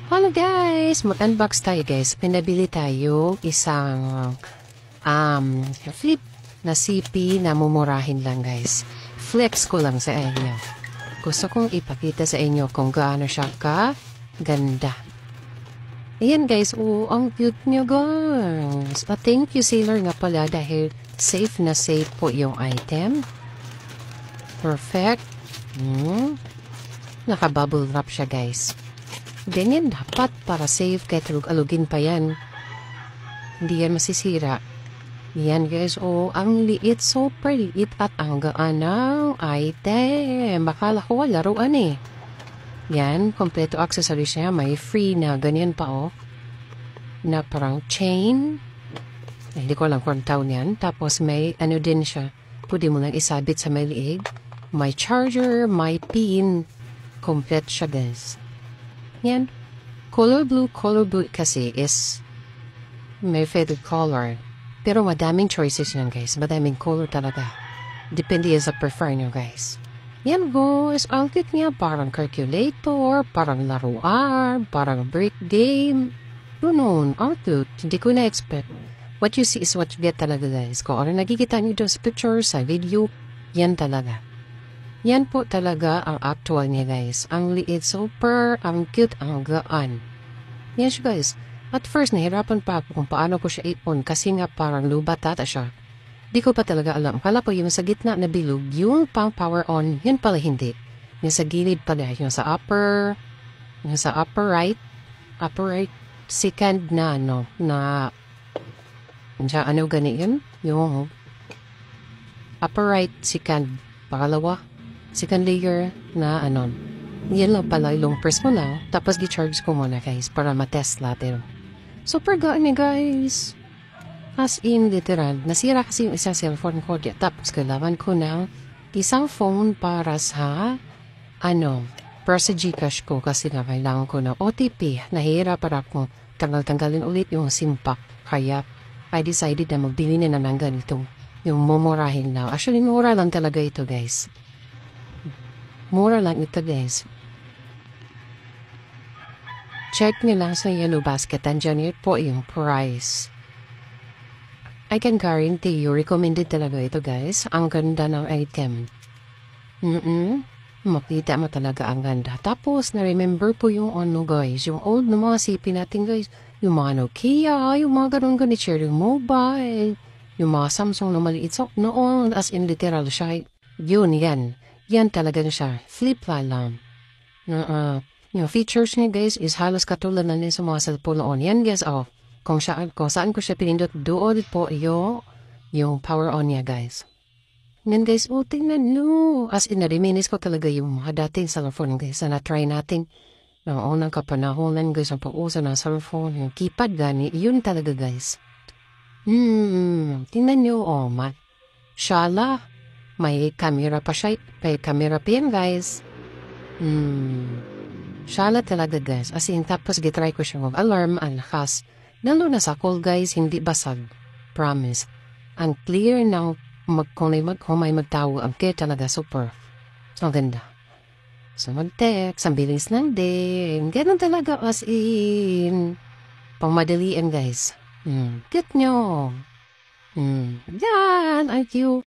Hello guys! Mag-unbox tayo guys. Pinabili tayo isang flip na CP na mumurahin lang guys. Flex ko lang sa inyo. Gusto kong ipakita sa inyo kung gaano siya ka-ganda. Ayan guys, ang cute nyo guys. Thank you seller nga pala dahil safe na safe po yung item. Perfect. Naka-bubble wrap siya guys. Ganyan dapat para safe kahit alugin pa yan. Hindi yan masisira. Yan guys, ang liit, super liit at ang gaan ng item. Bakala ko laruan eh. Yan, kompleto accessories niya. May free na ganyan pa na parang chain. Hindi ko alam kung taon yan. Tapos may ano din siya. Pwede mo lang isabit sa may liig. May charger, may pin. Complete siya guys. Yan. Color blue kasi is may favorite color. Pero madaming choices yan guys. Madaming color talaga. Depende sa prefer nyo guys. Yan guys. Ang cute niya. Parang calculator. Parang laruan. Parang brick game. Ganun. Ang cute. Hindi ko na-expect. What you see is what you get talaga guys. Kung ano nakikita nyo doon sa picture, sa video, yan talaga. Yan po talaga ang actual niya guys. Ang liit, super, ang cute, ang gaan. Yan siya guys. At first, nahirapan pa ako kung paano ko siya ipon kasi nga parang lubat ata siya. Di ko pa talaga alam. Kala ko yung sa gitna na bilog, yung pang power on, yun pala hindi. Yung sa gilid pala, yung sa upper right, second na ano gani yun? Yung upper right, second, pangalawa. Second layer na yan lang pala yung first mo lang. Tapos gi-charge ko muna guys para matest natin. Super gaan niya guys. As in literal. Nasira kasi yung isang cellphone ko. Tapos kailangan ko ng isang phone para sa para sa Gcash ko kasi na kailangan ko ng OTP. Nahihirap para akong tanggalin ulit yung SIM pack. Kaya I decided na magbili na ng ganito. Yung mumurahin na. Actually mura lang talaga ito guys. Mura lang ito guys. Check nyo lang sa yellow basket. Andyan yun po yung price. I can guarantee you, recommended talaga ito guys. Ang ganda ng item. Makita mo talaga ang ganda. Tapos, na-remember po yung guys. Yung old na mga CP natin guys. Yung mga Nokia, yung mga ganun share yung mobile. Yung mga Samsung na maliit. So, noon, as in literal siya. Yan. Yan talaga siya. Flip lang. Yung features niya guys is halos katulad na sa mga cellphone noon. Yan guys, kung saan ko siya pinindot, doon po yung power on niya guys. Yan guys, tingnan nyo. As in, na-reminis ko talaga yung mga dating cellphone guys na na-try natin. Noong unang kapanahonan guys, ang pag-usa ng cellphone, yung keypad gani, yun talaga guys. Tingnan nyo, Shala. May camera pa siya. May camera pa yan, guys. Shala talaga, guys. As in, tapos gitry ko siya mag-alarm. Ang lakas. Lalo na sa call, guys, hindi basag. Promise. Ang clear ng kung may magtawag. Ang clear talaga, super. So, ganda. So, mag-text. Ang bilis lang din. Ganun talaga, as in. Pangmadalian, guys. Get nyo. Yan, IQ.